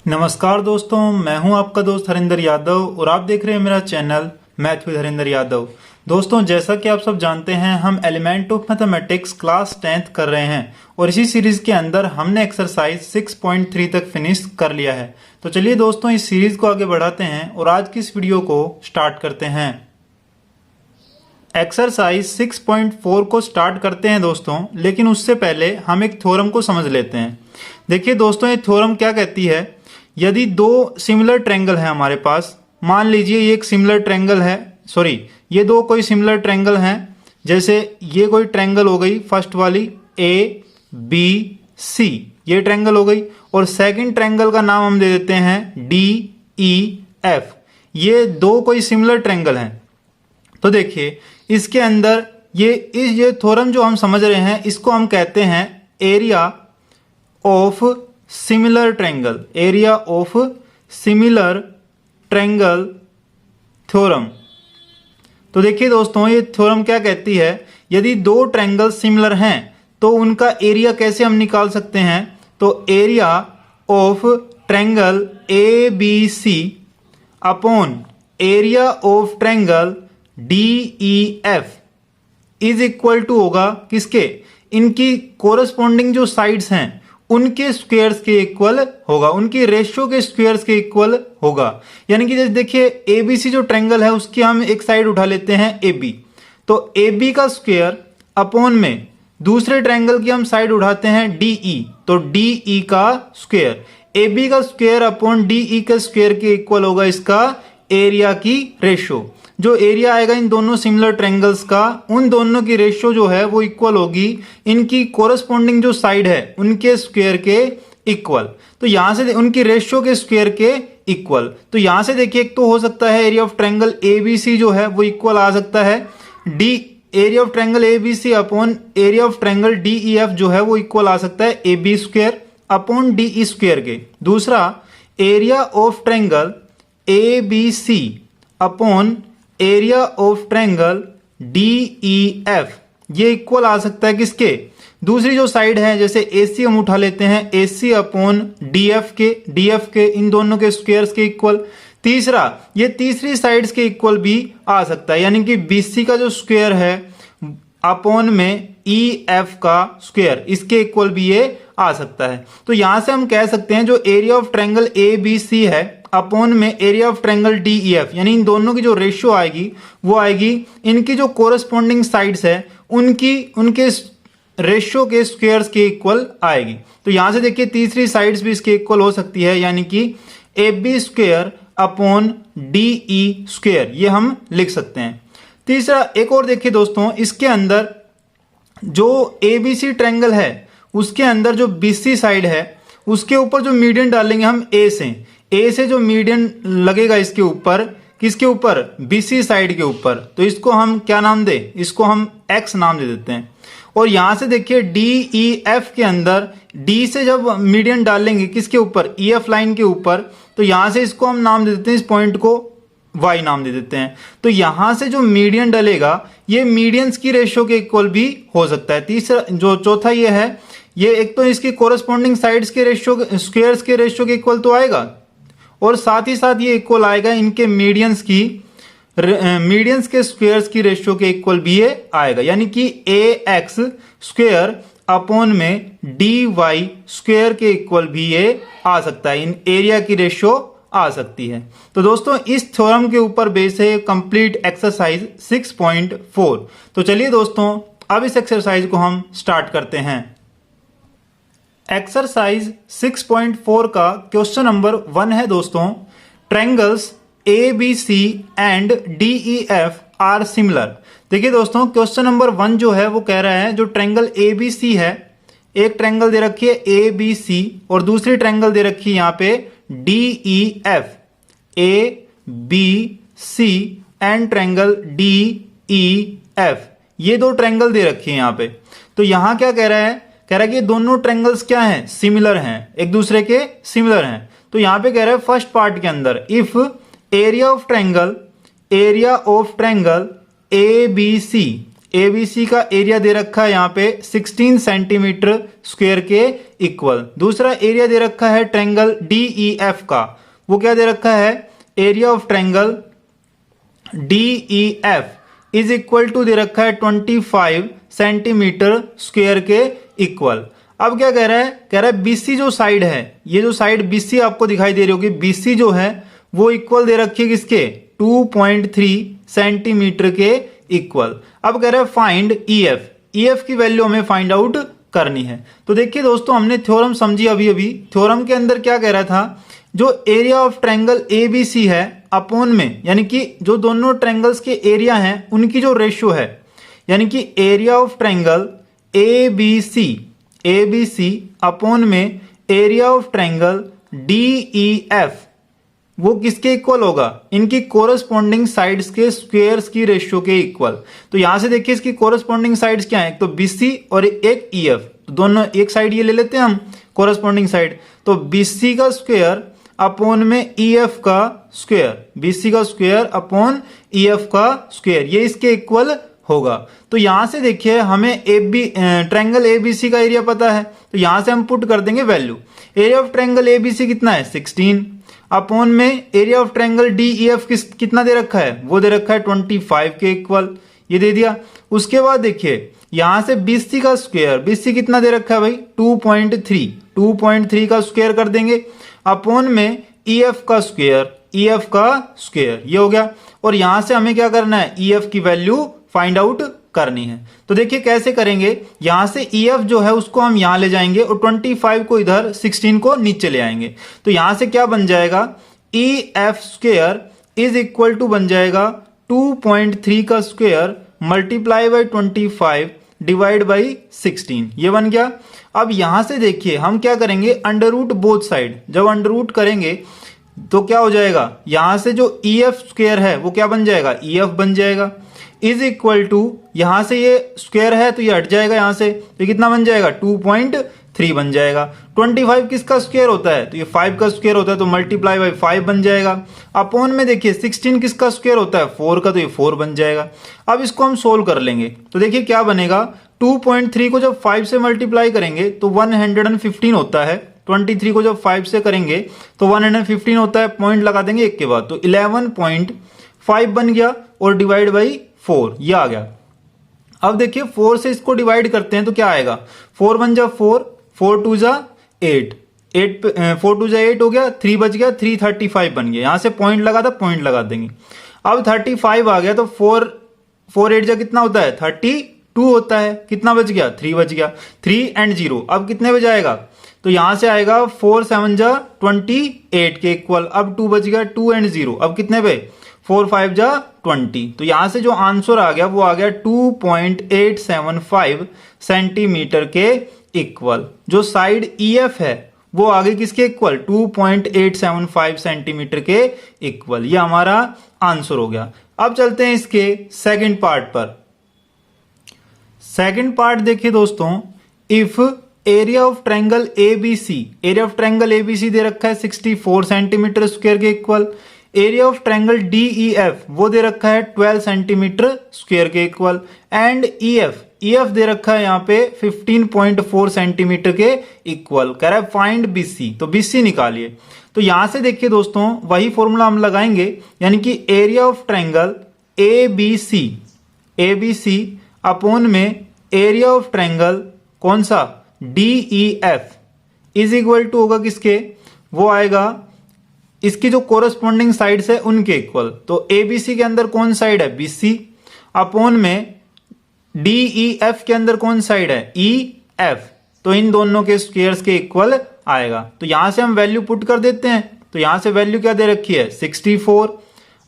नमस्कार दोस्तों, मैं हूं आपका दोस्त हरिंदर यादव और आप देख रहे हैं मेरा channel math with Harinder Yadav. दोस्तों, जैसा कि आप सब जानते हैं, हम element of mathematics class 10th कर रहे हैं और इसी सीरीज के अंदर हमने एक्सरसाइज 6.3 तक फिनिश कर लिया है। तो चलिए दोस्तों, इस सीरीज को आगे बढ़ाते हैं और आज की इस वीडियो को स्टार्ट करते हैं। एक्सरसाइज 6.4 को स्टार्ट करते हैं दोस्तों, लेकिन उससे पहले हम एक थ्योरम को समझ लेते हैं। देखिए दोस्तों, ये थ्योरम क्या कहती है, यदि दो सिमिलर ट्रायंगल है हमारे पास, मान लीजिए ये एक सिमिलर ट्रायंगल है, ये दो कोई सिमिलर ट्रायंगल हैं, जैसे ये कोई ट्रायंगल हो गई फर्स्ट वाली ए बी सी, ये ट्रायंगल हो गई, और सेकंड ट्रायंगल का नाम हम दे देते हैं डी ई एफ। ये दो कोई सिमिलर ट्रायंगल हैं। तो देखिए इसके अंदर ये थ्योरम जो हम समझ रहे हैं, इसको हम कहते हैं area of similar triangle, area of similar triangle theorem. तो देखिए दोस्तों, ये थ्योरम क्या कहती है, यदि दो ट्रायंगल सिमिलर हैं तो उनका एरिया कैसे हम निकाल सकते हैं। तो area of triangle A B C upon area of triangle D E F is equal to होगा किसके, इनकी कोरस्पॉन्डिंग जो साइड्स हैं उनके स्क्वायर्स के इक्वल होगा, उनकी रेशियो के स्क्वायर्स के इक्वल होगा। यानी कि जैसे देखिए एबीसी जो ट्रायंगल है उसकी हम एक साइड उठा लेते हैं AB, तो AB का स्क्वायर अपॉन में दूसरे ट्रायंगल की हम साइड उठाते हैं DE, तो DE का स्क्वायर, AB का स्क्वायर अपॉन DE के स्क्वायर के इक्वल होगा इसका एरिया की रेशियो। जो एरिया आएगा इन दोनों सिमिलर ट्रायंगल्स का, उन दोनों की रेशियो जो है वो इक्वल होगी इनकी कोरस्पॉन्डिंग जो साइड है उनके स्क्वायर के इक्वल। तो यहां से उनकी रेशियो के स्क्वायर के इक्वल, तो यहां से देखिए एक तो हो सकता है एरिया ऑफ ट्रायंगल ABC जो है वो इक्वल आ सकता है D, area of triangle ABC upon area of triangle DEF जो है वो इक्वल आ सकता है AB square upon DE square के। दूसरा area of triangle ABC upon area of triangle DEF, ये इक्वल आ सकता है किसके, दूसरी जो साइड है जैसे AC हम उठा लेते हैं AC अपॉन DF के, इन दोनों के स्क्वायर्स के इक्वल। तीसरा ये तीसरी साइड्स के इक्वल भी आ सकता है, यानी कि BC का जो स्क्वायर है अपॉन में EF का स्क्वायर, इसके इक्वल भी ये आ सकता है। तो यहां से हम कह सकते हैं जो एरिया ऑफ ट्रायंगल ABC है अपॉन में एरिया ऑफ ट्रायंगल DEF, यानी इन दोनों की जो रेशियो आएगी वो आएगी इनकी जो कोरस्पॉन्डिंग साइड्स है उनके रेशियो के स्क्वायर्स के इक्वल आएगी। तो यहां से देखिए तीसरी साइड्स भी इसके इक्वल हो सकती है, यानी कि AB square upon DE square, ये हम लिख सकते हैं। तीसरा एक और देखिए दोस्तों, इसके अंदर जो ABC ट्रायंगल है उसके अंदर जो BC साइड है उसके ऊपर जो मीडियन डालेंगे हम A से जो मीडियन लगेगा इसके ऊपर, किसके ऊपर, BC साइड के ऊपर, तो इसको हम क्या नाम दे, इसको हम X नाम दे देते हैं। और यहां से देखिए DEF के अंदर D से जब मीडियन डालेंगे किसके ऊपर, EF लाइन के ऊपर, तो यहां से इसको हम नाम दे देते हैं, इस पॉइंट को Y नाम दे देते हैं। तो यहां से जो मीडियन डलेगा ये मीडियंस की रेशियो के इक्वल भी हो सकता है। तीसरा जो चौथा ये है, ये एक तो इसकी कोरस्पॉन्डिंग साइड्स के रेशियो स्क्वायर्स के रेशियो के इक्वल तो आएगा, और साथ ही साथ ये इक्वल आएगा इनके मीडियंस के स्क्वायर्स की रेशियो के इक्वल भी ये आएगा, यानी कि AX स्क्वायर अपॉन में DY स्क्वायर के इक्वल भी ये आ सकता है, इन एरिया की रेशियो आ सकती है। तो दोस्तों इस थ्योरम के ऊपर बेस है कंप्लीट एक्सरसाइज 6.4। तो चलिए दोस्तों अब इस एक्सरसाइज को हम स्टार्ट करते हैं। एक्सरसाइज 6.4 का क्वेश्चन नंबर 1 है दोस्तों, triangles ABC and DEF are similar. देखिए दोस्तों, क्वेश्चन नंबर 1 जो है वो कह रहा है जो ट्रायंगल ABC है, एक ट्रायंगल दे रखी है ABC और दूसरी ट्रायंगल दे रखी है यहाँ पे DEF, ABC and triangle DEF, ये दो ट्रायंगल दे रखी है यहाँ पे। तो यहां क्या कह रहा है, कह रहा है कि दोनों ट्रायंगल्स क्या हैं, सिमिलर हैं, एक दूसरे के सिमिलर हैं। तो यहां पे कह रहा है फर्स्ट पार्ट के अंदर if area of triangle ABC ABC का एरिया दे रखा है यहाँ पे 16 सेंटीमीटर स्क्वायर के इक्वल। दूसरा एरिया दे रखा है ट्रायंगल DEF का, वो क्या दे रखा है, area of triangle DEF is equal to दे रखा है 25 सेंटीमीटर स्क्वायर के इक्वल। अब क्या कह रहा है, कह रहा है BC जो साइड है, ये जो साइड BC आपको दिखाई दे रही होगी, BC जो है वो इक्वल दे रखी है किसके, 2.3 सेंटीमीटर के इक्वल। अब कह रहा है फाइंड EF, EF की वैल्यू हमें फाइंड आउट करनी है। तो देखिए दोस्तों, हमने थ्योरम समझी अभी थ्योरम के अंदर क्या कह रहा था, जो एरिया ऑफ ट्रायंगल ABC है अपॉन में, यानी कि जो दोनों ट्रायंगल्स के एरिया हैं उनकी जो रेशियो है, यानी कि area of triangle ABC upon में एरिया ऑफ ट्रायंगल DEF, वो किसके इक्वल होगा, इनकी कोरस्पॉन्डिंग साइड्स के स्क्वायर्स की रेशियो के इक्वल। तो यहां से देखिए इसकी कोरस्पॉन्डिंग साइड्स क्या है, एक तो BC और एक EF, तो दोनों एक साइड ये ले लेते हैं हम कोरस्पॉन्डिंग साइड, तो BC का स्क्वायर अपॉन में EF का स्क्वायर, BC का स्क्वायर अपॉन EF का स्क्वायर, ये इसके इक्वल होगा। तो यहां से देखिए हमें ट्रायंगल ABC का एरिया पता है, तो यहां से हम पुट कर देंगे value. Area of triangle ABC कितना है, 16 अपॉन में एरिया ऑफ ट्रायंगल DEF कितना दे रखा है, वो दे रखा है 25 के इक्वल, ये दे दिया। उसके बाद देखिए यहां से BC का स्क्वायर, BC कितना दे रखा है भाई, 2.3 का स्क्वायर कर देंगे अपॉन में EF का स्क्वायर, ये हो गया। और यहां से हमें क्या करना है, EF की वैल्यू फाइंड आउट करनी है। तो देखिए कैसे करेंगे, यहां से EF जो है उसको हम यहां ले जाएंगे और 25 को इधर, 16 को नीचे ले आएंगे। तो यहां से क्या बन जाएगा, EF square is equal to बन जाएगा 2.3 का square multiply by 25 divide by 16, ये बन गया। अब यहां से देखिए हम क्या करेंगे, अंडर रूट बोथ साइड, जब अंडर रूट करेंगे तो क्या हो जाएगा, यहां से जो EF स्क्वायर है वो क्या बन जाएगा, EF बन जाएगा, इज इक्वल टू, यहां से ये स्क्वायर है तो ये हट जाएगा यहां से, तो कितना बन जाएगा, 2.3 बन जाएगा। 25 किसका स्क्वायर होता है, तो ये 5 का स्क्वायर होता है, तो मल्टीप्लाई बाई 5 बन जाएगा। अपॉन में देखिए 16 किसका स्क्वायर होता है, 4 का, तो ये 4 बन जाएगा। अब इसको हम सोल्व कर लेंगे, तो देखिए क्या बनेगा, 2.3 को जब 5 से मल्टीप्लाई करेंगे तो 115 होता है, 23 को जब 5 से करेंगे तो 115 होता है, पॉइंट लगा देंगे एक के बाद, तो 11.5 बन गया और डिवाइड बाई 4, ये आ गया। अब देखिए 4 से इसको डिवाइड करते हैं तो क्या आएगा, 4 1 जा 4, 4 2 जा 8, 4 2 जा 8 हो गया, 3 बच गया, 335 बन गया। यहां से पॉइंट लगा था, पॉइंट लगा देंगे। अब 35 आ गया तो 4 8 जा कितना होता है, 32 होता है, कितना बच गया, 3 बच गया, 3 एंड 0। अब कितने बच जाएगा, तो यहां से आएगा 4 7 जा 28 के इक्वल। अब 2 बच गया, 2 एंड 0, अब कितने पे, 4 5 जा 20। तो यहां से जो आंसर आ गया वो आ गया 2.875 सेंटीमीटर के इक्वल। जो साइड EF है वो आगे किसके इक्वल, 2.875 सेंटीमीटर के इक्वल, ये हमारा आंसर हो गया। अब चलते हैं इसके सेकंड पार्ट पर। सेकंड पार्ट देखिए दोस्तों, if area of triangle ABC, area of triangle ABC दे रखा है 64 सेंटीमीटर स्क्वायर के equal, area of triangle DEF वो दे रखा है 12 सेंटीमीटर स्क्वायर के इक्वल, एंड EF दे रखा है यहाँ पे 15.4 सेंटीमीटर के इक्वल। कह रहा है फाइंड BC, तो BC निकालिए। तो यहां से देखिए दोस्तों वही फॉर्मूला हम लगाएंगे, यानी कि area of triangle ABC upon में एरिया ऑफ ट्रायंगल कौन सा, DEF इज इक्वल टू होगा किसके, वो आएगा इसकी जो कोरस्पॉन्डिंग साइड्स है उनके इक्वल। तो ABC के अंदर कौन साइड है, BC, अपॉन में DEF के अंदर कौन साइड है, EF, तो इन दोनों के स्क्वायर्स के इक्वल आएगा। तो यहां से हम वैल्यू पुट कर देते हैं, तो यहां से वैल्यू क्या दे रखी है, 64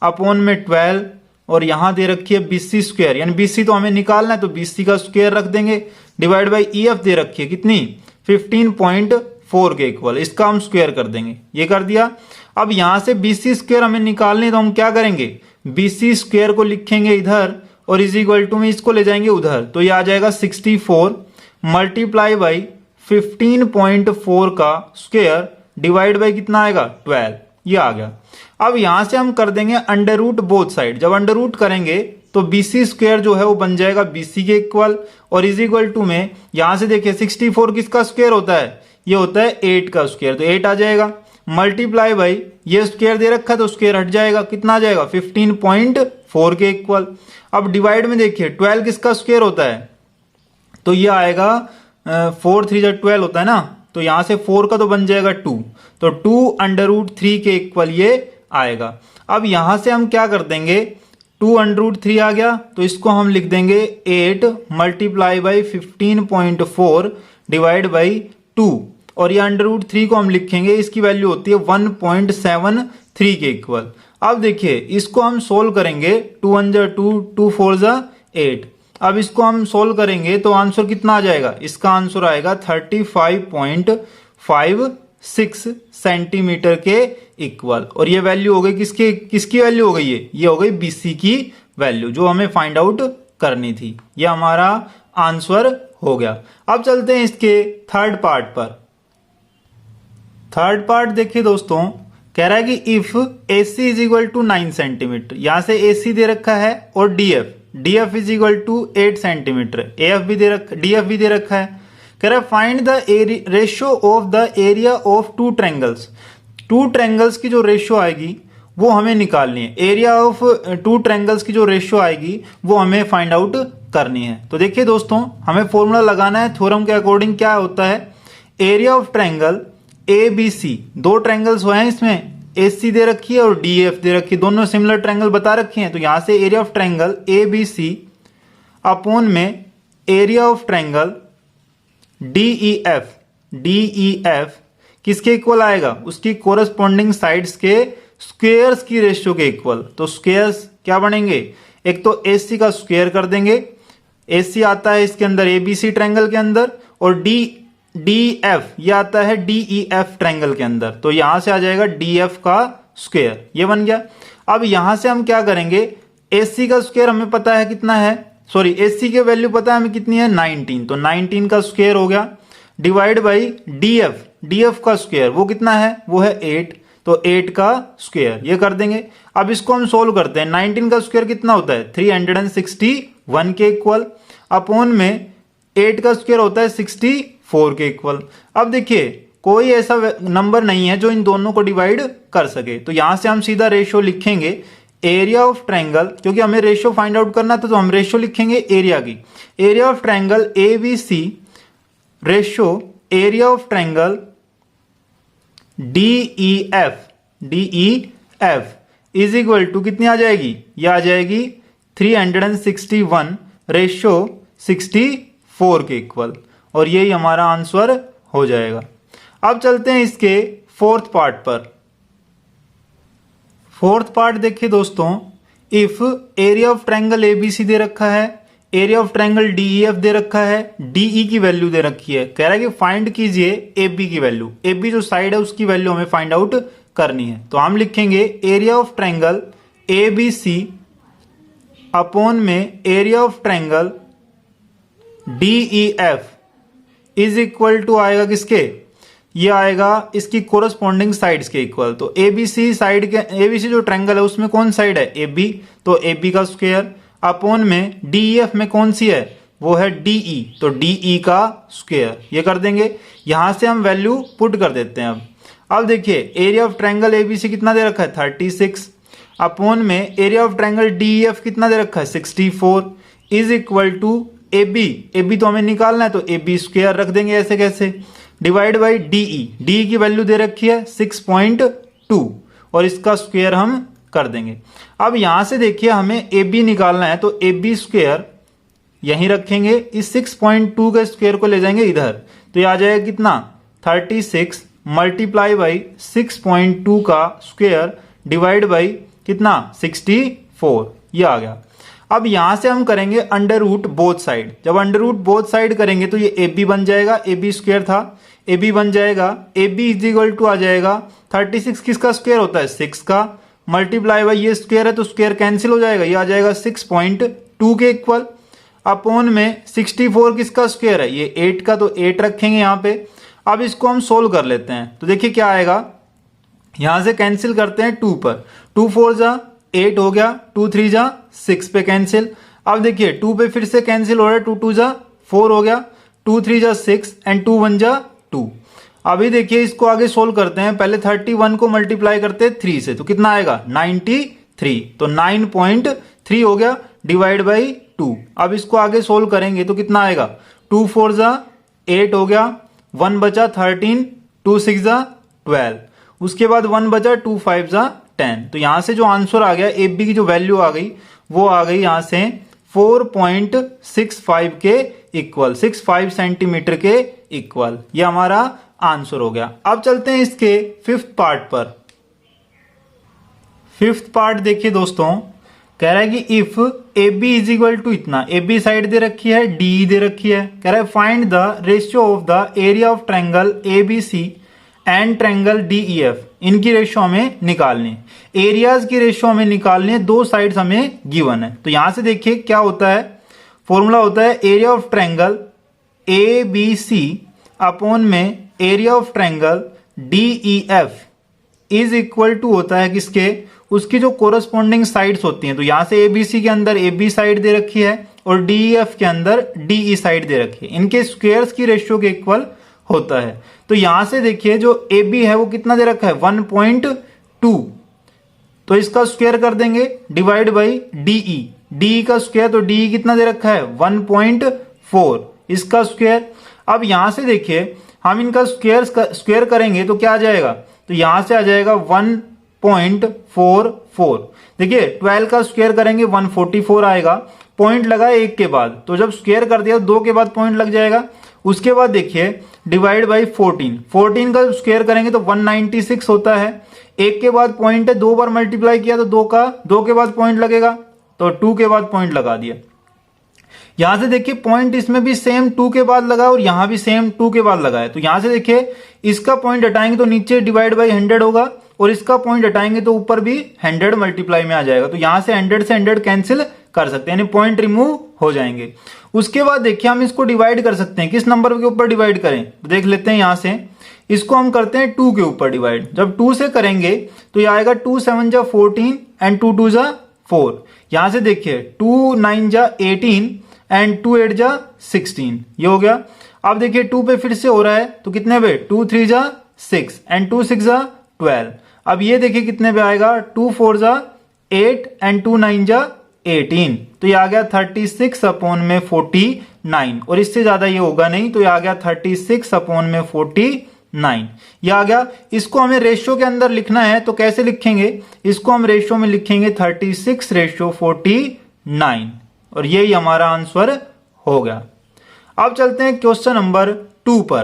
अपॉन में 12, और यहां दे रखी है BC स्क्वायर, यानी BC तो हमें निकालना है, तो BC का स्क्वायर रख देंगे, डिवाइड बाई EF दे रखी है कितनी, 15.4 के इक्वल, इसका हम स्क्वायर कर देंगे, ये कर दिया। अब यहां से BC स्क्वायर हमें निकालने, तो हम क्या करेंगे, BC स्क्वायर को लिखेंगे इधर और इज इक्वल टू में इसको ले जाएंगे उधर, तो ये आ जाएगा 64 मल्टीप्लाई बाई 15.4 का स्क्वायर डिवाइड बाई कितना आएगा, 12, ये आ गया। अब यहां से हम कर देंगे अंडर रूट बोथ साइड, जब अंडर रूट करेंगे तो BC स्क्वायर जो है वो बन जाएगा BC के इक्वल, और इज इक्वल टू में यहां से देखिए 64 किसका स्क्वायर होता है, ये होता है 8 का स्क्वायर, तो 8 आ जाएगा, मल्टीप्लाई बाई ये स्क्वायर दे रखा है तो स्क्वायर हट जाएगा, कितना आ जाएगा 15.4 के इक्वल। अब डिवाइड में देखिए 12 किसका स्क्वायर होता है, तो ये आएगा 4 3 जा 12 होता है ना, तो यहां से 4 का तो बन जाएगा 2, तो 2√3 के इक्वल ये आएगा। अब यहां से हम क्या कर देंगे, 2√3 आ गया तो इसको हम लिख देंगे 8 मल्टीप्लाई बाई 15.4 डिवाइड बाई 2, और ये √3 को हम लिखेंगे, इसकी वैल्यू होती है 1.73 के इक्वल। अब देखिए इसको हम सोल्व करेंगे, 2 1 जा 2, 2 4 जा 8। अब इसको हम सोल्व करेंगे तो आंसर कितना आ जाएगा, इसका आंसर आएगा 35.56 सेंटीमीटर के इक्वल, और ये वैल्यू हो गई किसकी वैल्यू हो गई, ये हो गई BC की वैल्यू जो हमें फाइंड आउट करनी थी। ये हमारा आंसर हो गया। अब चलते हैं इसके थर्ड पार्ट पर। थर्ड पार्ट देखिए दोस्तों, कह रहा है कि if AC is equal to 9 centimetre, यहां से AC दे रखा है, और DF is equal to 8 centimetre, DF भी दे रखा है। कह रहा है find the ratio of the area of two triangles. Two triangles की जो रेशियो आएगी वो हमें निकालनी है, एरिया ऑफ टू ट्रायंगल्स की जो रेशियो आएगी वो हमें फाइंड आउट करनी है। तो देखिए दोस्तों, हमें फॉर्मूला लगाना है थ्योरम के अकॉर्डिंग। क्या होता है, एरिया ऑफ ट्रायंगल ABC, दो ट्रायंगल्स हुए हैं इसमें, AC दे रखी है और DF दे रखी है, दोनों सिमिलर ट्रायंगल बता रखे हैं, तो यहां से area of triangle ABC upon में एरिया ऑफ ट्रायंगल DEF किसके इक्वल आएगा, उसकी कोरस्पॉन्डिंग साइड्स के स्क्वेयर्स की रेशियो के इक्वल। तो स्क्वेयर्स क्या बनेंगे, एक तो AC का स्क्वेयर कर देंगे, AC आता है इसके अंदर ABC ट्रायंगल के अंदर, और DF ये आता है DEF ट्रायंगल के अंदर, तो यहां से आ जाएगा DF का स्क्वेयर, ये बन गया। अब यहां से हम क्या करेंगे, AC का स्क्वेयर हमें पता है कितना है, सॉरी AC की वैल्यू पता है हमें कितनी है 19, तो 19 का स्क्वेयर हो गया, डिवाइड बाई DF का स्क्वेयर वो कितना है, वो है 8, तो 8 का स्क्वेयर ये कर देंगे। अब इसको हम सोल्व करते हैं, 19 का स्क्वेयर कितना होता है 361 के इक्वल, अपॉन में 8 का स्क्वेयर होता है 64 के इक्वल। अब देखिए कोई ऐसा नंबर नहीं है जो इन दोनों को डिवाइड कर सके, तो यहां से हम सीधा रेशियो लिखेंगे एरिया ऑफ ट्रायंगल, क्योंकि हमें रेशियो फाइंड आउट करना था तो हम रेशियो लिखेंगे एरिया की, area of triangle ABC ratio area of triangle DEF is equal to कितनी आ जाएगी, ये आ जाएगी 361 रेशियो 64 के इक्वल, और यही हमारा आंसर हो जाएगा। अब चलते हैं इसके फोर्थ पार्ट पर। फोर्थ पार्ट देखिए दोस्तों, if area of triangle ABC दे रखा है, एरिया ऑफ ट्रायंगल DEF दे रखा है, DE की वैल्यू दे रखी है, कह रहा है कि फाइंड कीजिए AB की वैल्यू, AB जो साइड है उसकी वैल्यू हमें फाइंड आउट करनी है। तो हम लिखेंगे area of triangle ABC upon में area of triangle DEF is equal to आएगा किसके, ये आएगा इसकी कोरस्पॉन्डिंग साइड्स के इक्वल। तो ABC साइड के, ABC जो ट्रायंगल है उसमें कौन साइड है AB, तो AB का स्क्वायर, अपॉन में DEF में कौन सी है, वो है DE, तो DE का स्क्वायर ये कर देंगे। यहां से हम वैल्यू पुट कर देते हैं। अब देखिए एरिया ऑफ ट्रायंगल ABC कितना दे रखा है 36, अपॉन में एरिया ऑफ ट्रायंगल DEF कितना दे रखा है 64, इज इक्वल टू AB तो हमें निकालना है, तो AB स्क्वायर रख देंगे ऐसे कैसे, डिवाइड बाई DE की वैल्यू दे रखी है 6.2, और इसका स्क्वायर हम कर देंगे। अब यहां से देखिए हमें AB निकालना है, तो AB स्क्वायर यहीं रखेंगे, इस 6.2 के स्क्वायर को ले जाएंगे इधर, तो ये आ जाएगा कितना 36 मल्टीप्लाई बाई 6.2 का स्क्वायर डिवाइड बाई कितना 64, ये आ गया। अब यहां से हम करेंगे अंडर रूट बोथ साइड, जब अंडर रूट बोथ साइड करेंगे तो ये AB बन जाएगा, AB स्क्वायर था AB बन जाएगा, AB इज इक्वल टू आ जाएगा 36 किसका स्क्वायर होता है 6 का, मल्टीप्लाई बाई ये स्क्वायर है तो स्क्वायर कैंसिल हो जाएगा, ये आ जाएगा 6.2 के इक्वल, अपॉन में 64 किसका स्क्वायर है, ये 8 का, तो 8 रखेंगे यहाँ पे। अब इसको हम सोल्व कर लेते हैं, तो देखिए क्या आएगा, यहां से कैंसिल करते हैं 2 पर, 2 4 जा 8 हो गया, 2 3 जा 6 पे कैंसिल। अब देखिए 2 पे फिर से कैंसिल हो रहा है, 2 2 जा 4 हो गया, 2 3 जा 6 एंड 2 1 जा 2। अभी देखिए इसको आगे सोल्व करते हैं। पहले 31 को मल्टीप्लाई करते हैं 3 से, तो कितना आएगा 93, तो 9.3 हो गया डिवाइड बाई 2। अब इसको आगे सोल्व करेंगे तो कितना आएगा 2 4 जा 8 हो गया, 1 बचा 13, 2 6 जा 12, उसके बाद 1 बचा 2 5 जा 10। तो यहां से जो आंसर आ गया एफ बी की जो वैल्यू आ गई वो आ गई यहां से 4.65 के इक्वल, 65 सेंटीमीटर के इक्वल। ये हमारा आंसर हो गया। अब चलते हैं इसके फिफ्थ पार्ट पर। फिफ्थ पार्ट देखिए दोस्तों, कह रहा है कि if A B is equal to इतना, ए बी साइड दे रखी है, डी दे रखी है, कह रहा है find the ratio of the area of triangle A B C and triangle D E F. इनकी रेशियो हमें निकालनी, एरियाज की रेशियो हमें निकालनी है, दो साइड्स हमें गिवन है। तो यहां से देखिए क्या होता है, फॉर्मूला होता है area of triangle A B C upon में area of triangle D E F is equal to होता है किसके, उसकी जो कोरस्पॉन्डिंग साइड्स होती हैं। तो यहां से एबीसी के अंदर ए बी साइड दे रखी है और डीईएफ के अंदर डीई साइड दे रखी है, इनके स्क्वायर्स की रेशियो के इक्वल होता है। तो यहां से देखिए जो ए बी है वो कितना दे रखा है 1.2, तो इसका स्क्वायर कर देंगे डिवाइड बाई डीई, डीई का स्क्वायर, तो डीई कितना दे रखा है 1.4, इसका स्क्वायर। अब यहां से देखिए हम इनका स्क्वायर करेंगे तो क्या आ जाएगा, तो यहां से आ जाएगा 1.44। देखिए 12 का स्क्वायर करेंगे 144 आएगा, पॉइंट लगा एक के बाद, तो जब स्क्वायर कर दिया 2 के बाद पॉइंट लग जाएगा। उसके बाद देखिए डिवाइड बाई 14, 14 का स्क्वायर करेंगे तो 196 होता है, एक के बाद पॉइंट है, 2 बार मल्टीप्लाई किया तो 2 के बाद पॉइंट लगेगा, तो 2 के बाद पॉइंट लगा दिया। यहां से देखिए पॉइंट इसमें भी सेम 2 के बाद लगा और यहां भी सेम 2 के बाद लगा है। तो यहां से देखिए इसका पॉइंट हटाएंगे तो नीचे डिवाइड बाई 100 होगा और इसका पॉइंट हटाएंगे तो ऊपर भी 100 मल्टीप्लाई में आ जाएगा। तो यहां से 100 से 100 कैंसिल कर सकते हैं, यानी पॉइंट रिमूव हो जाएंगे। उसके बाद देखिए हम इसको डिवाइड कर सकते हैं, किस नंबर के ऊपर डिवाइड करें, तो देख लेते हैं। यहां से इसको हम करते हैं 2 के ऊपर डिवाइड। जब 2 से करेंगे तो यह आएगा 2 7 जा 14 एंड 2 2 जा 4। यहां से देखिए 2 9 जा 18 एंड 2 8 जा 16, ये हो गया। अब देखिए 2 पे फिर से हो रहा है तो कितने पे 2 3 जा 6 एंड 2 6 जा 12। अब ये देखिए कितने पे आएगा 2 4 जा 8 एंड 2 9 जा 18, तो ये आ गया 36 अपॉन में 49, और इससे ज्यादा ये होगा नहीं, तो ये आ गया 36 अपॉन में 49, ये आ गया। इसको हमें रेशियो के अंदर लिखना है, तो कैसे लिखेंगे, इसको हम रेशियो में लिखेंगे 36:49, और यही हमारा आंसर हो गया। अब चलते हैं क्वेश्चन नंबर 2 पर।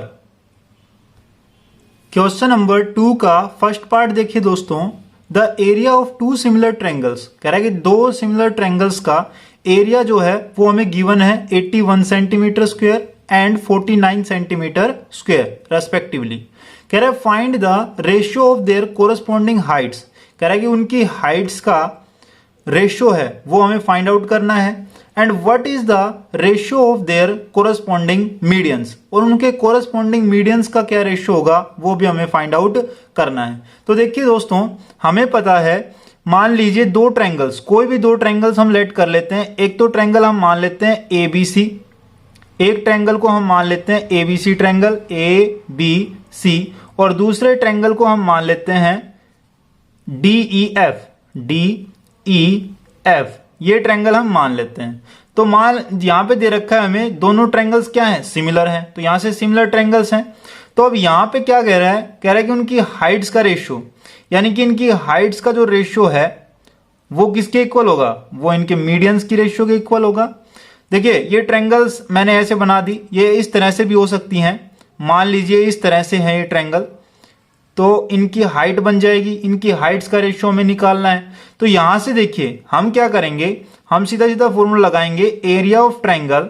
क्वेश्चन नंबर 2 का फर्स्ट पार्ट देखिए दोस्तों, the area of 2 similar triangles, कह रहा है कि 2 सिमिलर ट्रायंगल्स का एरिया जो है वो हमें गिवन है 81 centimetre square and 49 centimetre square respectively. कह रहा है find the ratio of their corresponding Heights, कह रहा है कि उनकी हाइट्स का रेशियो है वो हमें फाइंड आउट करना है, and what is the ratio of their corresponding medians, और उनके कोरस्पॉन्डिंग मीडियंस का क्या रेशियो होगा वो भी हमें फाइंड आउट करना है। तो देखिए दोस्तों हमें पता है, मान लीजिए 2 ट्रायंगल्स, कोई भी 2 ट्रायंगल्स हम लेट कर लेते हैं। एक तो ट्रायंगल हम मान लेते हैं ए बी सी, एक ट्रायंगल को हम मान लेते हैं A B C triangle A B C, और दूसरे ट्रायंगल को हम मान लेते हैं डी ई एफ, ये ट्रायंगल हम मान लेते हैं। तो मान यहां पे दे रखा है हमें दोनों ट्रायंगल्स क्या हैं, सिमिलर हैं, तो यहां से सिमिलर ट्रायंगल्स हैं। तो अब यहां पे क्या कह रहा है, कह रहा है कि उनकी हाइट्स का रेशियो, यानी कि इनकी हाइट्स का जो रेशियो है वो किसके इक्वल होगा, वो इनके मीडियंस की रेशियो के इक्वल होगा। देखिए ये ट्रायंगल्स मैंने ऐसे बना दी, ये इस तरह से भी हो सकती हैं, मान लीजिए इस तरह से है ये ट्रायंगल, तो इनकी हाइट बन जाएगी, इनकी हाइट्स का रेशियो हमें निकालना है। तो यहां से देखिए हम क्या करेंगे, हम सीधा सीधा फॉर्मूला लगाएंगे, एरिया ऑफ ट्रायंगल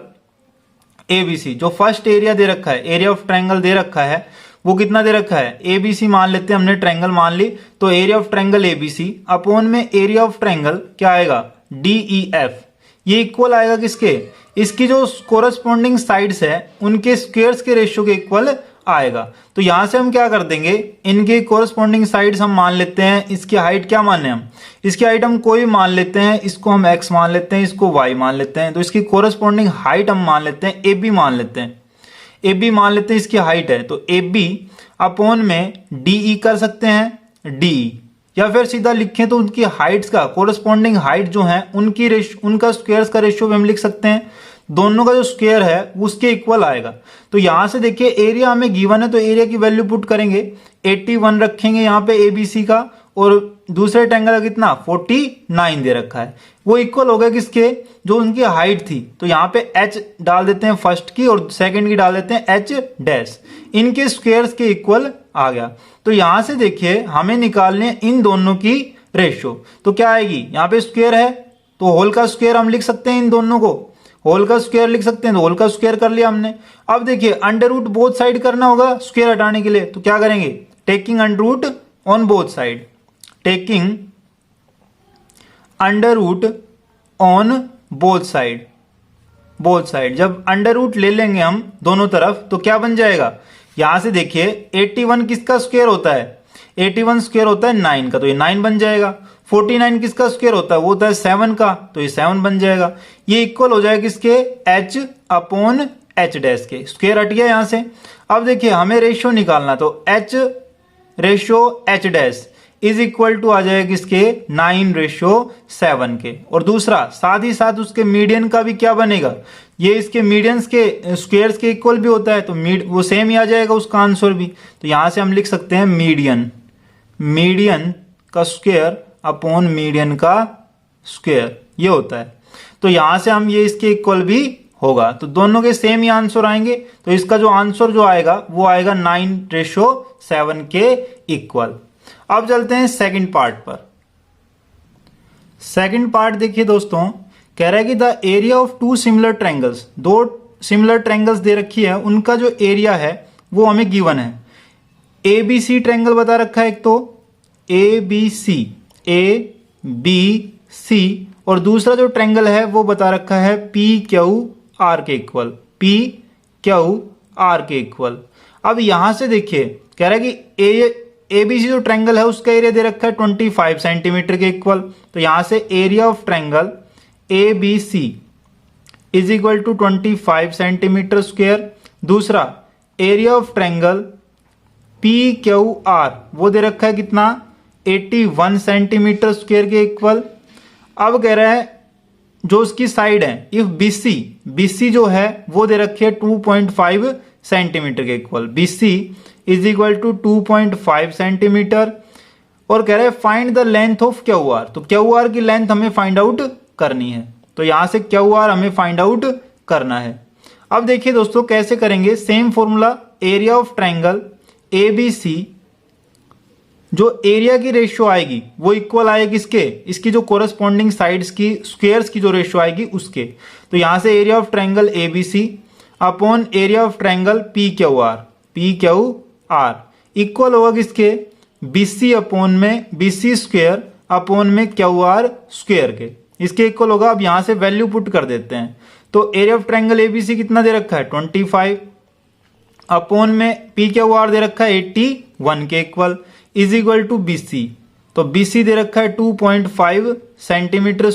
एबीसी, जो फर्स्ट एरिया दे रखा है, एरिया ऑफ ट्रायंगल दे रखा है वो कितना दे रखा है, एबीसी मान लेते हैं, हमने ट्रायंगल मान ली, तो area of triangle ABC upon में एरिया ऑफ ट्रायंगल क्या आएगा डीईएफ, ये इक्वल आएगा किसके, इसकी जो कोरस्पॉन्डिंग साइड्स है उनके स्क्वायर्स के रेशियो के इक्वल आएगा। तो यहां से हम क्या कर देंगे, इनके कोरस्पॉन्डिंग साइड्स हम मान लेते हैं। इसकी हाइट क्या माने हम, इसकी हाइट हम कोई मान लेते हैं, इसको हम x मान लेते हैं, इसको y मान लेते हैं। तो इसकी कोरस्पॉन्डिंग हाइट हम मान लेते हैं AB मान लेते हैं, AB मान लेते हैं इसकी हाइट है। तो AB अपॉन में DE कर सकते हैं, DE, या फिर सीधा लिखें तो उनकी हाइट्स का कोरस्पॉन्डिंग हाइट जो है उनका स्क्वायर्स का रेशियो भी हम लिख सकते हैं। दोनों का जो स्क्वायर है उसके इक्वल आएगा। तो यहां से देखिए एरिया हमें गिवन है तो एरिया की वैल्यू पुट करेंगे, 81 रखेंगे यहाँ पे ABC का, और दूसरे ट्रायंगल का कितना 49 दे रखा है, वो इक्वल हो गया किसके, जो उनकी हाइट थी। तो यहाँ पे h डाल देते हैं फर्स्ट की और सेकंड की डाल देते हैं h डैश, इनके स्क्वायर्स के इक्वल आ गया। तो यहां से देखिए हमें निकालने इन दोनों की रेशियो, तो क्या आएगी, यहाँ पे स्क्वायर है तो होल का स्क्वायर हम लिख सकते हैं, इन दोनों को होल का स्क्वायर लिख सकते हैं। तो होल का स्क्वायर कर लिया हमने। अब देखिए अंडर रूट बोथ साइड करना होगा स्क्वायर हटाने के लिए, तो क्या करेंगे, taking under root on both side, taking under root on both side, both side जब अंडर रूट ले लेंगे हम दोनों तरफ तो क्या बन जाएगा, यहां से देखिए 81 किसका स्क्वायर होता है, 81 स्क्वायर होता है 9 का, तो ये 9 बन जाएगा। 49 किसका स्क्वायर होता है, वो होता है 7 का, तो ये 7 बन जाएगा। ये इक्वल हो जाएगा किसके, h अपॉन h डैश के, स्क्वायर हट गया यहां से। अब देखिए हमें रेशियो निकालना, तो h ratio h dash is equal to आ जाएगा किसके, 9 रेशियो 7 के। और दूसरा साथ ही साथ उसके मीडियन का भी क्या बनेगा, ये इसके मीडियंस के स्क्वायर्स के इक्वल भी होता है, तो वो सेम ही आ जाएगा उसका आंसर भी। तो यहां से हम लिख सकते हैं मीडियन, मीडियन का स्क्वायर अपॉन मीडियन का स्क्वायर, ये होता है। तो यहां से हम ये इसके इक्वल भी होगा, तो दोनों के सेम ही आंसर आएंगे। तो इसका जो आंसर जो आएगा वो आएगा 9 रेशियो 7 के इक्वल। अब चलते हैं सेकंड पार्ट पर। सेकंड पार्ट देखिए दोस्तों, कह रहा है कि the area of two similar triangles, दो सिमिलर ट्रायंगल्स दे रखी है, उनका जो एरिया है वो हमें गिवन है। ABC ट्रायंगल बता रखा है एक, तो ABC ABC, और दूसरा जो ट्रायंगल है वो बता रखा है PQR के इक्वल, PQR के इक्वल। अब यहां से देखिए कह रहा है कि ABC जो ट्रायंगल है उसका एरिया दे रखा है 25 सेंटीमीटर के इक्वल। तो यहां से area of triangle ABC is equal to 25 centimetre square. दूसरा एरिया ऑफ ट्रायंगल PQR वो दे रखा है कितना, 81 सेंटीमीटर स्क्वायर के इक्वल। अब कह रहा है जो उसकी साइड है, इफ BC जो है वो दे रखी है 2.5 सेंटीमीटर के equal, BC is equal to 2.5 centimetre. और कह रहा है find the length of QR, तो QR की लेंथ हमें फाइंड आउट करनी है। तो यहां से QR हमें फाइंड आउट करना है। अब देखिए दोस्तों कैसे करेंगे, same formula, area of triangle ABC, जो एरिया की रेशियो आएगी वो इक्वल आएगी किसके, इसकी जो कोरस्पॉन्डिंग साइड्स की स्क्वायर्स की जो रेशियो आएगी उसके। तो यहां से area of triangle ABC upon area of triangle PQR equal होगा किसके, BC अपॉन में BC स्क्वायर अपॉन में QR स्क्वायर के, इसके इक्वल होगा। अब यहां से वैल्यू पुट कर देते हैं। तो एरिया ऑफ ट्रायंगल ABC कितना दे रखा है 25 अपॉन में PQR दे रखा है 81 के equal, is equal to BC। तो BC दे रखा है 2.5 सेंटीमीटर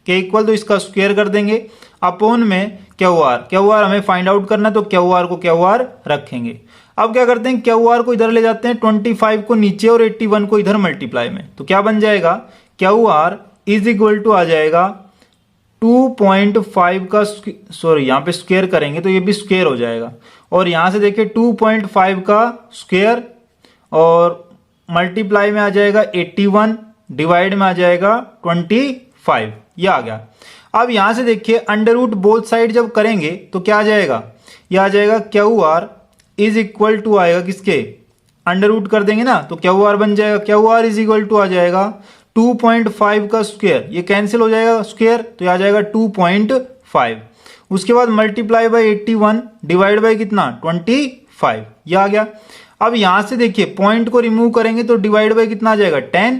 के इक्वल, तो इसका स्क्वायर कर देंगे अपॉन में QR हमें फाइंड आउट करना, तो QR को QR रखेंगे। अब क्या करते हैं, QR को इधर ले जाते हैं, 25 को नीचे और 81 को इधर मल्टीप्लाई में, तो क्या बन जाएगा, QR इज इक्वल टू आ जाएगा 2.5 का सॉरी यहाँ पे स्क्वायर करेंगे तो ये भी स्क्वायर हो जाएगा, और यहां से देखिए 2.5 का स्क्वायर और मल्टीप्लाई में आ जाएगा 81, डिवाइड में आ जाएगा 25, ये आ गया। अब यहां से देखिए अंडर रूट बोथ साइड जब करेंगे तो क्या आ जाएगा, ये आ जाएगा QR इज इक्वल टू आएगा किसके, अंडर रूट कर देंगे ना तो QR बन जाएगा, QR इज इक्वल टू आ जाएगा 2.5 का स्क्वायर, ये कैंसिल हो जाएगा स्क्वायर, तो आ जाएगा 2.5। उसके बाद मल्टीप्लाई बाय 81 डिवाइड बाय कितना 25, ये आ गया। अब यहां से देखिए पॉइंट को रिमूव करेंगे तो डिवाइड बाय कितना आ जाएगा 10।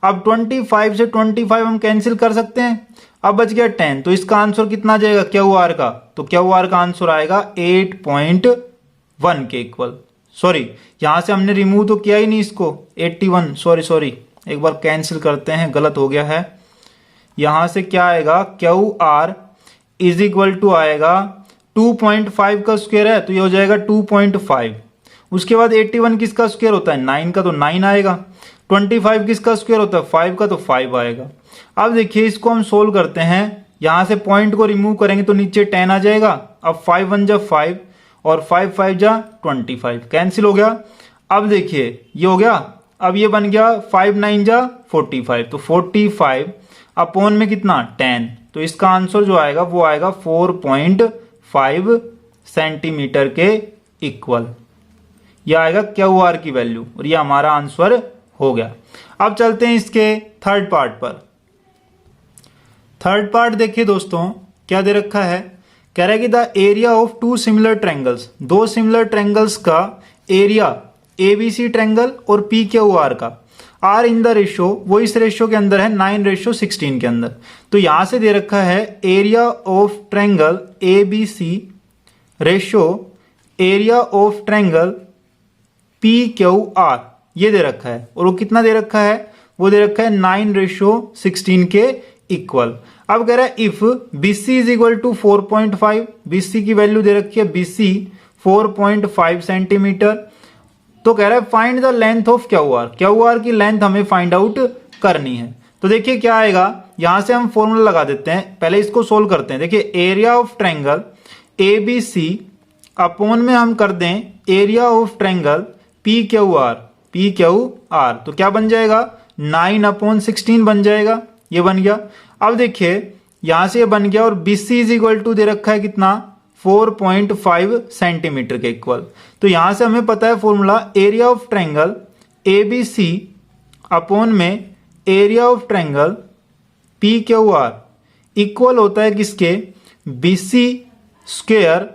अब 25 से 25 हम कैंसिल कर सकते हैं, अब बच गया 10, तो इसका आंसर कितना आ जाएगा QR का, तो QR का आंसर आएगा 8.1 के इक्वल, सॉरी यहाँ से हमने रिमूव तो किया ही नहीं इसको, 81, सॉरी एक बार कैंसिल करते हैं, गलत हो गया है। यहाँ से क्या आएगा, Q R is equal to आएगा 2.5 का स्क्वायर है तो ये हो जाएगा 2.5। उसके बाद 81 किसका स्क्वायर होता है, 9 का, तो 9 आएगा। 25 किसका स्क्वायर होता है, 5 का, तो 5 आएगा। अब देखिए इसको हम सोल्व करते हैं, यहां से पॉइंट को रिमूव करेंगे तो नीचे 10 आ जाएगा। अब 5 1 जा 5 और 5 5 जा 25, कैंसिल हो गया। अब देखिए ये हो गया, अब ये बन गया 5 9 जा 45, तो 45 अपॉन में कितना 10, तो इसका आंसर जो आएगा वो आएगा 4.5 सेंटीमीटर के इक्वल। यह आएगा क्यू आर की वैल्यू और यह हमारा आंसर हो गया। अब चलते हैं इसके थर्ड पार्ट पर। थर्ड पार्ट देखिए दोस्तों क्या दे रखा है, कह रहा है कि the area of two similar triangles, दो सिमिलर ट्रायंगल्स का एरिया एबीसी ट्रायंगल और पी क्यू आर का आर इन द रेशियो, वो इस रेशियो के अंदर है 9:16 के अंदर। तो यहां से दे रखा है area of triangle ABC ratio area of triangle P Q are, ये दे रखा है। और वो कितना दे रखा है, वो दे रखा है 9:16 के इक्वल। अब कह रहा है if BC is equal to 4.5, BC की वैल्यू दे रखी है बीसी 4.5 सेंटीमीटर। तो कह रहा है find the length of Q R, Q R की लेंथ हमें फाइंड आउट करनी है। तो देखिए क्या आएगा, यहां से हम फॉर्मूला लगा देते हैं, पहले इसको सोल्व करते हैं। देखिए area of triangle A B C upon में हम कर दें area of triangle P Q R, P Q R, तो क्या बन जाएगा 9/16 बन जाएगा, ये बन गया। अब देखिए यहां से ये बन गया और बीसी इज इक्वल टू दे रखा है कितना 4.5 सेंटीमीटर के इक्वल। तो यहां से हमें पता है formula area of triangle A B C upon में area of triangle P Q R equal होता है किसके, बीसी स्क्वायर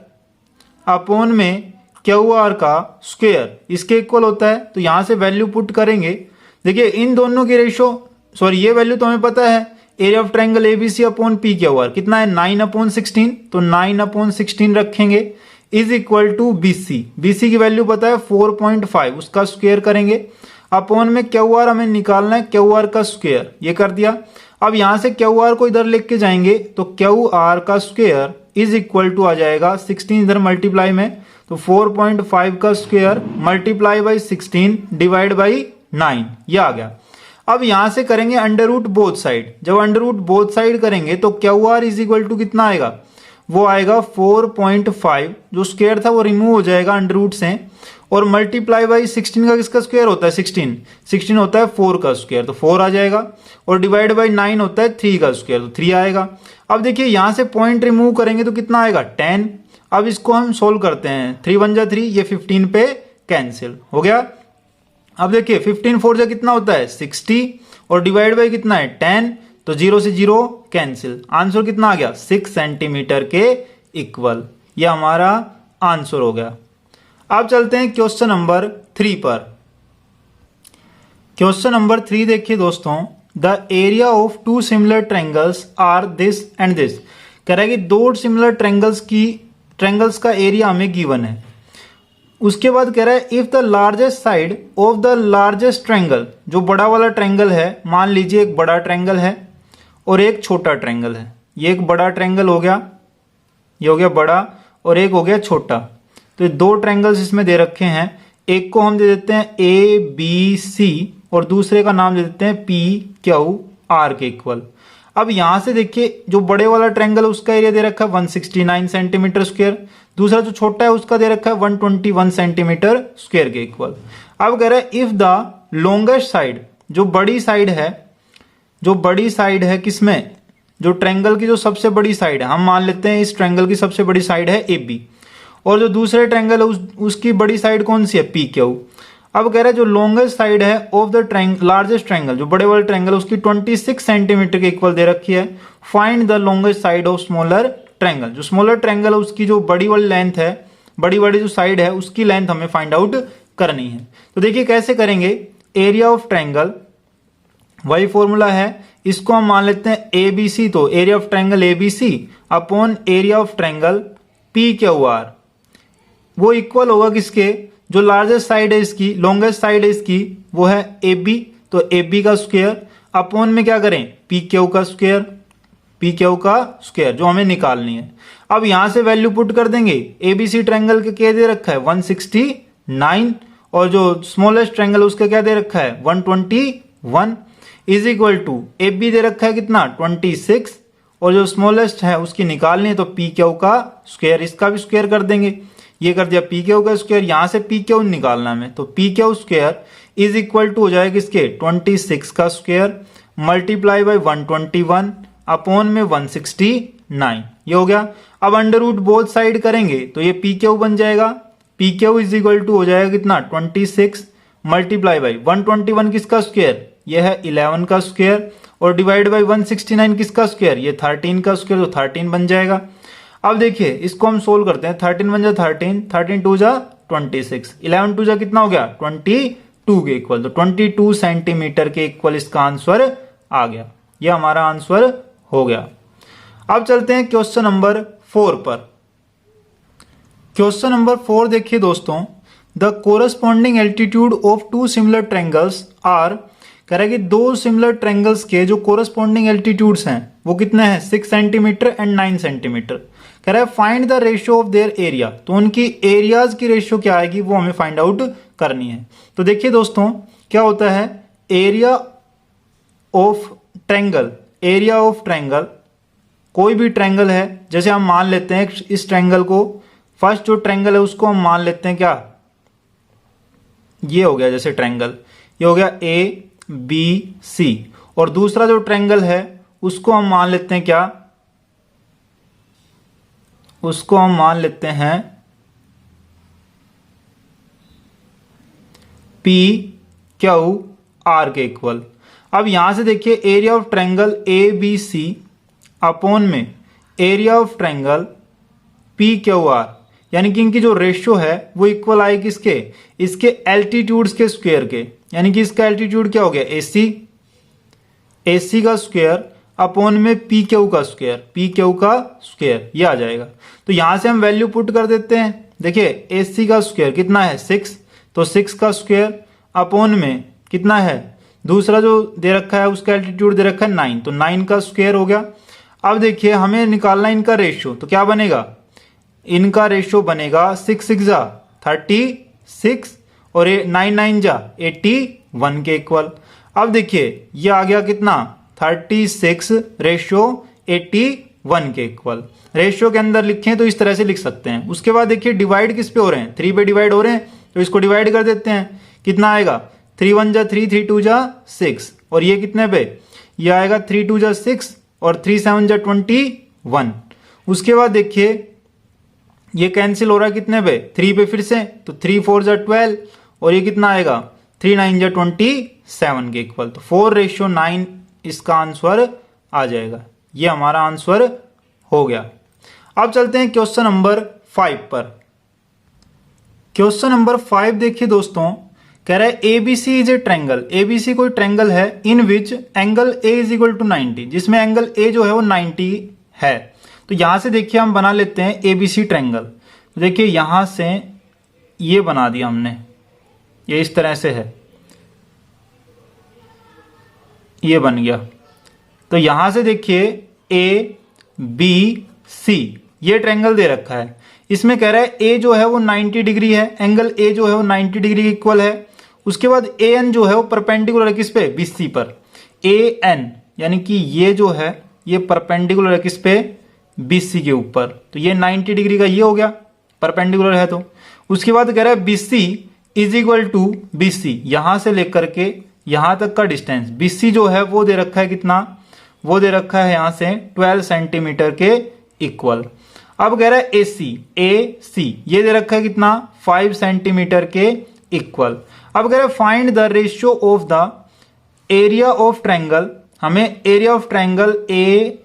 अपॉन में क्यू आर का स्क्वायर, इसके इक्वल होता है। तो यहां से वैल्यू पुट करेंगे, देखिए इन दोनों की रेशो, सॉरी ये वैल्यू तो हमें पता है, area of triangle ABC upon P Q R कितना है 9/16, तो 9/16 रखेंगे is equal to BC, BC की वैल्यू पता है 4.5, उसका स्क्वायर करेंगे अपॉन में क्यू आर हमें निकालना है, क्यू आर का स्क्वायर, ये कर दिया। अब यहां से क्यू आर को इधर लेके जाएंगे तो क्यू आर का स्क्वायर इज इक्वल टू आ जाएगा 16 इधर मल्टीप्लाई में, तो 4.5 का square multiply by 16 divide by 9, ये आ गया। अब यहां से करेंगे अंडर रूट बोथ साइड, जब अंडर रूट बोथ साइड करेंगे तो Q R is equal to कितना आएगा, वो आएगा 4.5, जो स्क्वायर था वो रिमूव हो जाएगा अंडर रूट से, और मल्टीप्लाई बाई 16 का किसका स्क्वायर होता है 16 होता है 4 का स्क्वायर, तो 4 आ जाएगा, और डिवाइड बाई 9 होता है 3 का स्क्वायर, तो 3 आएगा। अब देखिए यहां से पॉइंट रिमूव करेंगे तो कितना आएगा 10। अब इसको हम सोल्व करते हैं, 3 1 जा 3, ये 15 पे कैंसिल हो गया। अब देखिए 15 4 जा कितना होता है 60, और डिवाइड बाई कितना है 10, तो 0 से 0 कैंसिल, आंसर कितना आ गया 6 सेंटीमीटर के इक्वल, ये हमारा आंसर हो गया। अब चलते हैं क्वेश्चन नंबर 3 पर। क्वेश्चन नंबर 3 देखिए दोस्तों, the area of two similar triangles are this and this, कह रहा है कि दो सिमिलर ट्रायंगल्स का एरिया हमें गिवन है। उसके बाद कह रहा है if the largest side of the largest triangle, जो बड़ा वाला ट्रायंगल है, मान लीजिए एक बड़ा ट्रायंगल है और एक छोटा ट्रायंगल है, ये एक बड़ा ट्रायंगल हो गया, ये हो गया बड़ा, और एक हो गया छोटा। तो दो ट्रायंगल्स इसमें दे रखे हैं, एक को हम दे देते हैं ए बी सी और दूसरे का नाम दे देते हैं पी क्यू आर के इक्वल। अब यहां से देखिए जो बड़े वाला ट्रायंगल है उसका एरिया दे रखा है 169 सेंटीमीटर स्क्वायर, दूसरा जो छोटा है उसका दे रखा है 121 सेंटीमीटर स्क्वायर के इक्वल। अब कह रहा है इफ द लॉन्गेस्ट साइड, जो बड़ी साइड है किसमें, जो ट्रायंगल की जो सबसे बड़ी साइड है, हम मान लेते हैं इस ट्रायंगल की सबसे बड़ी साइड है ए बी, और जो दूसरे ट्रायंगल है उसकी बड़ी साइड कौन सी है पी क्यू। अब कह रहा है जो लॉन्गेस्ट साइड है ऑफ द लार्जेस्ट ट्रायंगल, जो बड़े वाले ट्रायंगल उसकी 26 सेंटीमीटर के इक्वल दे रखी है। Find the longest side of smaller triangle, जो स्मॉलर ट्रायंगल है उसकी जो बड़ी वाली लेंथ है, बड़ी जो साइड है उसकी लेंथ हमें फाइंड आउट करनी है। तो देखिए कैसे करेंगे, एरिया ऑफ ट्रायंगल वही फॉर्मूला है, इसको हम मान लेते हैं ए बी सी, तो area of triangle A B C upon area of triangle P Q R, वो इक्वल होगा किसके, जो लार्जेस्ट साइड है इसकी, लॉन्गेस्ट साइड है इसकी, वो है ए बी, तो ए बी का स्क्वायर अपॉन में क्या करें, पी क्यू का स्क्वायर, पी क्यू का स्क्वायर जो हमें निकालनी है। अब यहां से वैल्यू पुट कर देंगे। एबीसी ट्रायंगल के क्या दे रखा है 169 और जो स्मॉलेस्ट ट्रायंगल उसका क्या दे रखा है 121 is equal to A B दे रखा है कितना 26 और जो स्मॉलेस्ट है उसकी निकालनी है तो पी क्यू का स्क्वायर, इसका भी स्क्वायर कर देंगे। ये कर दिया पी क्यू का स्क्वायर, यहां से पी क्यू निकालना है तो P Q square is equal to हो जाएगा किसके 26 का स्क्वायर मल्टीप्लाई बाय 121 अपॉन में 169, ये हो गया। अब अंडर रूट बोथ साइड करेंगे तो ये पी क्यू बन जाएगा, P Q is equal to हो जाएगा कितना 26 मल्टीप्लाई बाय 121 किसका स्क्वायर, ये है 11 का स्क्वायर और डिवाइड बाय 169 किसका स्क्वायर, ये 13 का स्क्वायर, तो 13 बन जाएगा। अब देखिए इसको हम सोल्व करते हैं, 13 बन जा 13, 13 टू जा 26, 11 टू जा कितना हो गया 22 के इक्वल, तो 22 सेंटीमीटर के इक्वल इसका आंसर आ गया। ये हमारा आंसर हो गया। अब चलते हैं क्वेश्चन नंबर 4 पर। क्वेश्चन नंबर 4 देखिए दोस्तों, the corresponding altitude of two similar triangles are, कह रहा है कि दो सिमिलर ट्रायंगल्स के जो कोरस्पॉन्डिंग एल्टीट्यूड्स हैं वो कितने हैं 6 सेंटीमीटर एंड 9 सेंटीमीटर। कह रहा है find the ratio of their area, तो उनकी एरियाज की रेशियो क्या आएगी वो हमें फाइंड आउट करनी है। तो देखिए दोस्तों क्या होता है, area of triangle, area of triangle, कोई भी ट्रायंगल है, जैसे हम मान लेते हैं इस ट्रायंगल को, फर्स्ट जो ट्रायंगल है उसको हम मान लेते हैं क्या, ये हो गया जैसे ट्रायंगल, ये हो गया ए बी सी, और दूसरा जो ट्रायंगल है उसको हम मान लेते हैं क्या, उसको हम मान लेते हैं पी क्यू आर के इक्वल। अब यहां से देखिए area of triangle A B C upon में area of triangle P Q R, यानी कि इनकी जो रेशियो है वो इक्वल आएगी किसके, इसके एल्टीट्यूड्स के स्क्वायर के, यानी कि इसका एल्टीट्यूड क्या हो गया एसी, एसी का स्क्वायर अपॉन में पी क्यू का स्क्वायर, पी क्यू का स्क्वायर, ये आ जाएगा। तो यहां से हम वैल्यू पुट कर देते हैं। देखिए एसी का स्क्वायर कितना है 6, तो 6 का स्क्वायर अपॉन में कितना है, दूसरा जो दे रखा है उसका एल्टीट्यूड दे रखा है 9, तो 9 का स्क्वायर हो गया। अब देखिए हमें निकालना इनका रेशियो, तो क्या बनेगा, इनका रेशियो बनेगा 6 6 जा 36 और 9 9 जा 81 के इक्वल। अब देखिए ये आ गया कितना 36 रेशियो 81 के इक्वल। रेशियो के अंदर लिखें तो इस तरह से लिख सकते हैं। उसके बाद देखिए डिवाइड किस पे हो रहे हैं, 3 पे डिवाइड हो रहे हैं, तो इसको डिवाइड कर देते हैं। कितना आएगा 3 1 जा 3, 3 2 जा 6, और ये कितने पे, ये आएगा 3 2 जा 6 और 3 7 जा 21। उसके बाद देखिए ये कैंसिल हो रहा है कितने पे 3 पे फिर से, तो 3 4 जा 12 और ये कितना आएगा 3 9 जा 27 के इक्वल, तो 4:9 इसका आंसर आ जाएगा। ये हमारा आंसर हो गया। अब चलते हैं क्वेश्चन नंबर 5 पर। क्वेश्चन नंबर 5 देखिए दोस्तों, कह रहा है ABC is a triangle, ABC कोई ट्रायंगल है in which angle A is equal to 90, जिसमें एंगल ए जो है वो 90 है। तो यहां से देखिए हम बना लेते हैं एबीसी ट्रायंगल। तो देखिए यहां से ये बना दिया हमने, ये इस तरह से है, ये बन गया। तो यहां से देखिए ए बी सी ये ट्रायंगल दे रखा है, इसमें कह रहा है ए जो है वो 90 डिग्री है, एंगल ए जो है वो 90 डिग्री इक्वल है। उसके बाद ए एन जो है वो परपेंडिकुलर है किस पे, बीसी पर। ए एन यानी कि ये जो है ये परपेंडिकुलर है किस पे, बीसी के ऊपर, तो ये 90 डिग्री का ये हो गया, परपेंडिकुलर है। तो उसके बाद कह रहा है BC is equal to BC, यहां से लेकर के यहां तक का डिस्टेंस, बीसी जो है वो दे रखा है कितना, वो दे रखा है यहां से 12 सेंटीमीटर के इक्वल। अब कह रहा है ए सी ये दे रखा है कितना 5 सेंटीमीटर के इक्वल। अब कह रहा है find the ratio of the area of triangle, हमें area of triangle A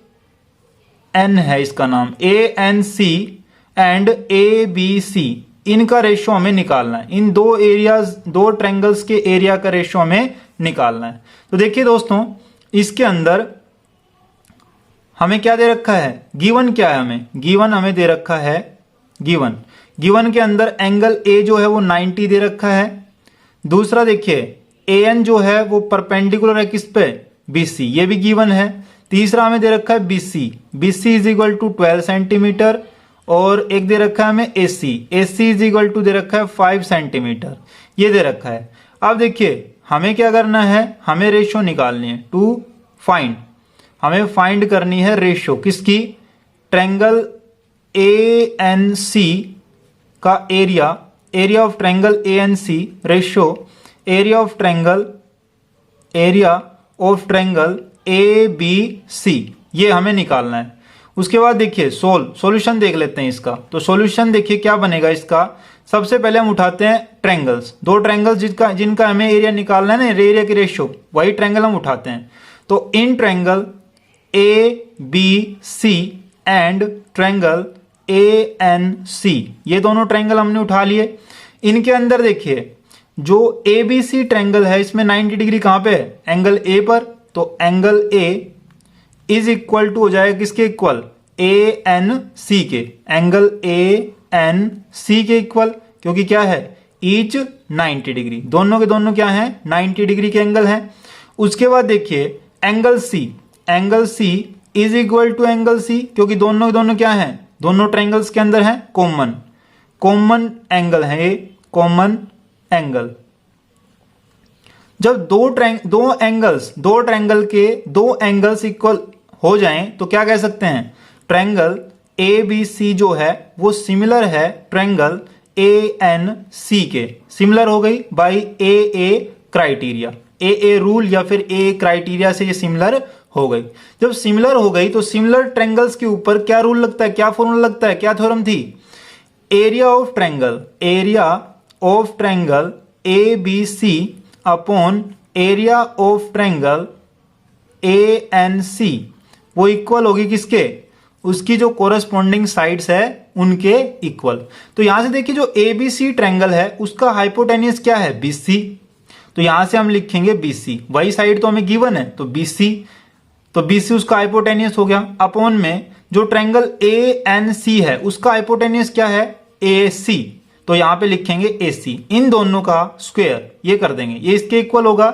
N है इसका नाम, A N C and A B C, इनका रेशियो हमें निकालना है। इन दो एरियाज, दो ट्रायंगल्स के एरिया का रेशियो हमें निकालना है। तो देखिए दोस्तों इसके अंदर हमें क्या दे रखा है, गिवन क्या है, हमें गिवन हमें दे रखा है, गिवन गिवन के अंदर एंगल ए जो है वो 90 दे रखा है। दूसरा देखिए एन जो है वो परपेंडिकुलर है किस पे, बीसी, ये भी गिवन है। तीसरा हमें दे रखा है BC, BC is equal to 12 centimetre, और एक दे रखा है हमें AC, AC is equal to दे रखा है 5 सेंटीमीटर, ये दे रखा है। अब देखिए हमें क्या करना है, हमें रेशियो निकालनी है टू फाइंड, हमें फाइंड करनी है रेशियो किसकी, ट्रायंगल ए एन सी का एरिया, area of triangle A N C ratio area of triangle A B C, ये हमें निकालना है। उसके बाद देखिए सॉल्यूशन देख लेते हैं इसका। तो सॉल्यूशन देखिए क्या बनेगा इसका। सबसे पहले हम उठाते हैं ट्रायंगल्स, दो ट्रायंगल्स जिनका हमें एरिया निकालना है ना, एरिया की रेशियो, वही ट्रायंगल हम उठाते हैं। तो in triangle A B C and triangle A N C, ये दोनों ट्रायंगल हमने उठा लिए। इनके अंदर देखिए जो ए बी सी ट्रायंगल है इसमें 90 डिग्री कहां पे है, एंगल ए पर। तो angle A is equal to हो जाएगा किसके इक्वल, ए एन सी के, एंगल ए एन सी के इक्वल, क्योंकि क्या है ईच 90 डिग्री, दोनों के दोनों क्या है 90 डिग्री के एंगल हैं। उसके बाद देखिए angle C is equal to angle C, क्योंकि दोनों के दोनों क्या है, दोनों ट्रायंगल्स के अंदर है कॉमन एंगल है, ये कॉमन एंगल। जब दो ट्रायंगल के दो एंगल्स इक्वल हो जाएं तो क्या कह सकते हैं, ट्रायंगल ए बी सी जो है वो सिमिलर है ट्रायंगल ए एन सी के, सिमिलर हो गई by A criteria, a rule या फिर ए क्राइटेरिया से ये सिमिलर हो गई। जब सिमिलर हो गई तो सिमिलर ट्रायंगल्स के ऊपर क्या रूल लगता है, क्या फॉर्मूला लगता है, क्या थ्योरम थी, area of triangle A B C upon area of triangle A N C, वो इक्वल होगी किसके, उसकी जो कोरस्पॉन्डिंग साइड्स है उनके इक्वल। तो यहां से देखिए जो ए बी सी ट्रायंगल है उसका हाइपोटेनियस क्या है, बीसी, तो यहां से हम लिखेंगे बीसी, वही साइड तो हमें गिवन है तो बीसी, तो बीसी उसका हाइपोटेनियस हो गया। अपॉन में जो ट्रायंगल ए एन सी है उसका हाइपोटेनियस क्या है, ए सी, तो यहां पे लिखेंगे ए सी, इन दोनों का स्क्वायर ये कर देंगे, ये इसके इक्वल होगा।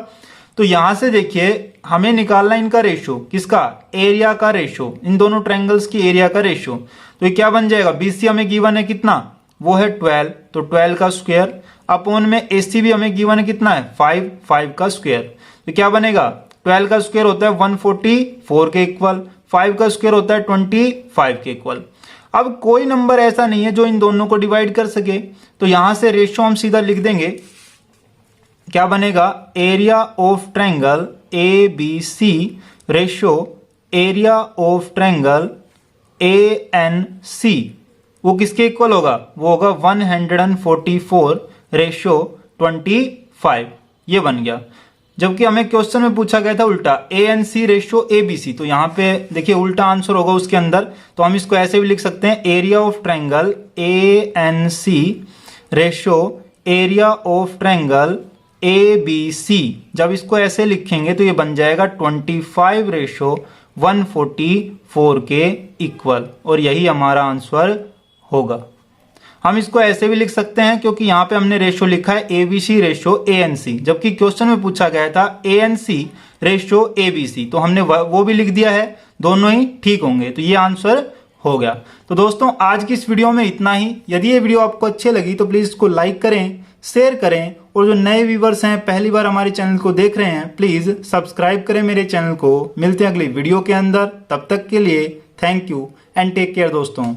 तो यहां से देखिए हमें निकालना इनका रेशियो, किसका, एरिया का रेशियो, इन दोनों ट्रायंगल्स की एरिया का रेशियो। तो ये क्या बन जाएगा, बीसी हमें गिवन है कितना, वो है 12, तो 12 का स्क्वायर, अपॉन में एसी भी हमें गिवन है कितना है 5 का स्क्वायर। तो क्या बनेगा, 12 का स्क्वायर होता है 144 के इक्वल, 5 का स्क्वायर होता है 25 के इक्वल। अब कोई नंबर ऐसा नहीं है जो इन दोनों को डिवाइड कर सके, तो यहां से रेशियो हम सीधा लिख देंगे, क्या बनेगा, area of triangle A B C ratio area of triangle A N C, वो किसके इक्वल होगा, वो होगा 144 रेशियो 25, ये बन गया। जबकि हमें क्वेश्चन में पूछा गया था उल्टा, A N C ratio A B C, तो यहां पे देखिए उल्टा आंसर होगा उसके अंदर। तो हम इसको ऐसे भी लिख सकते हैं, area of triangle A N C ratio area of triangle A B C. जब इसको ऐसे लिखेंगे तो ये बन जाएगा 25 रेशियो 144 के इक्वल, और यही हमारा आंसर होगा। हम इसको ऐसे भी लिख सकते हैं क्योंकि यहां पे हमने रेशियो लिखा है A B C ratio A N C, जबकि क्वेश्चन में पूछा गया था A N C ratio A B C, तो हमने वो भी लिख दिया है, दोनों ही ठीक होंगे, तो ये आंसर हो गया। तो दोस्तों आज की इस वीडियो में इतना ही। यदि ये वीडियो आपको अच्छी लगी तो प्लीज इसको लाइक करें, शेयर करें, और जो नए व्यूवर्स हैं पहली बार हमारे चैनल को देख रहे हैं प्लीज सब्सक्राइब करें मेरे चैनल को। मिलते हैं अगली वीडियो के अंदर, तब तक के लिए thank you and take care दोस्तों।